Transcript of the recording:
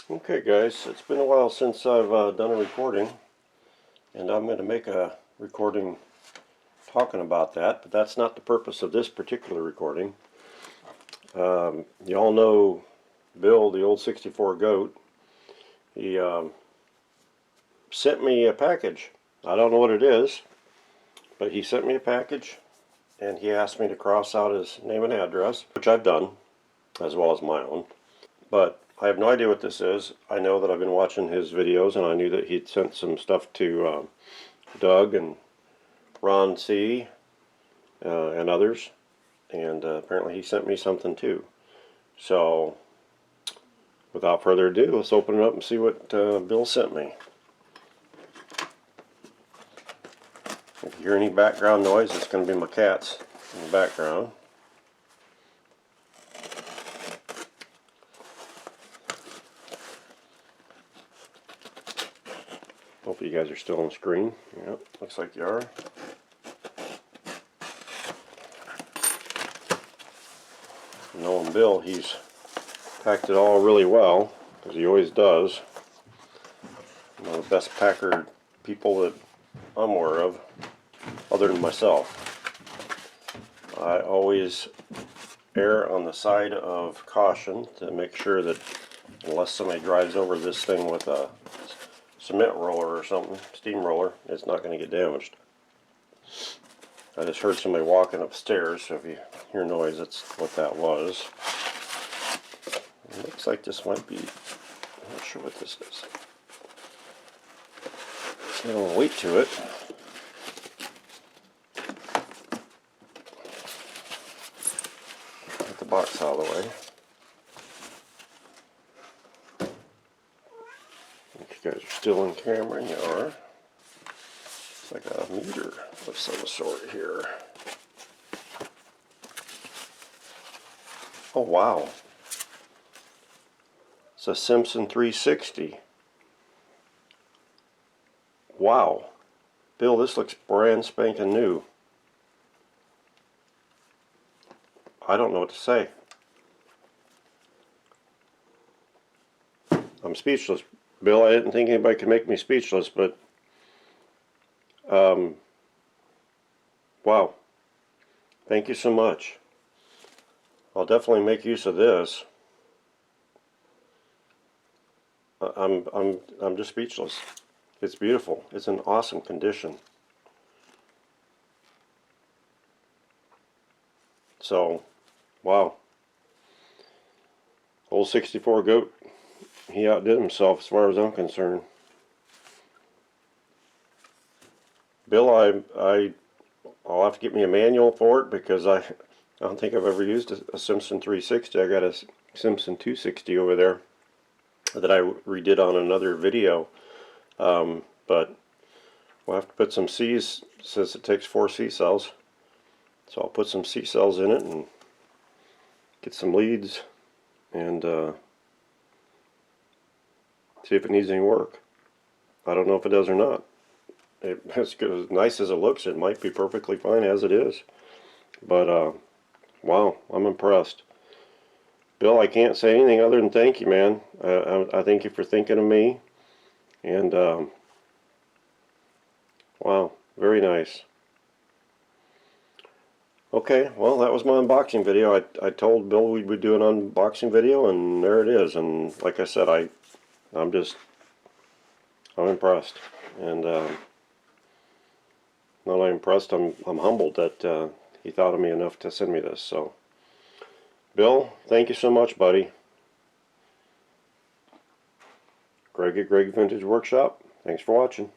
Okay guys, it's been a while since I've done a recording, and I'm going to make a recording talking about that, but that's not the purpose of this particular recording. You all know Bill, the Old64goat. He sent me a package. I don't know what it is, but he sent me a package, and he asked me to cross out his name and address, which I've done, as well as my own. But I have no idea what this is. I know that I've been watching his videos, and I knew that he'd sent some stuff to Doug and Ron C. And others, and apparently he sent me something too. So without further ado, let's open it up and see what Bill sent me. If you hear any background noise, it's going to be my cats in the background. Hopefully you guys are still on the screen. Yep, looks like you are. Knowing Bill, he's packed it all really well, because he always does. One of the best packer people that I'm aware of, other than myself. I always err on the side of caution to make sure that unless somebody drives over this thing with a cement roller or something, steamroller, it's not going to get damaged. I just heard somebody walking upstairs, so if you hear noise, that's what that was. It looks like this might be, I'm not sure what this is. It's got a little weight to it. Get the box out of the way. If you guys are still in camera, and you are. It's like a meter of some sort here. Oh wow. It's a Simpson 360. Wow. Bill, this looks brand spanking new. I don't know what to say. I'm speechless. Bill, I didn't think anybody could make me speechless, but wow. Thank you so much. I'll definitely make use of this. I'm just speechless. It's beautiful. It's in awesome condition. So, wow. Old64goat, he outdid himself as far as I'm concerned. Bill, I'll have to get me a manual for it, because I don't think I've ever used a Simpson 360. I got a Simpson 260 over there that I redid on another video, but we'll have to put some C's, since it takes 4 C cells. So I'll put some C cells in it and get some leads and see if it needs any work. I don't know if it does or not. As nice as it looks, it might be perfectly fine as it is. But wow, I'm impressed. Bill, I can't say anything other than thank you, man. I thank you for thinking of me. And wow, very nice. Okay, well, that was my unboxing video. I told Bill we would do an unboxing video, and there it is. And like I said, I'm impressed. And not only impressed, I'm humbled that he thought of me enough to send me this. So, Bill, thank you so much, buddy. Greg at Greg Vintage Workshop, thanks for watching.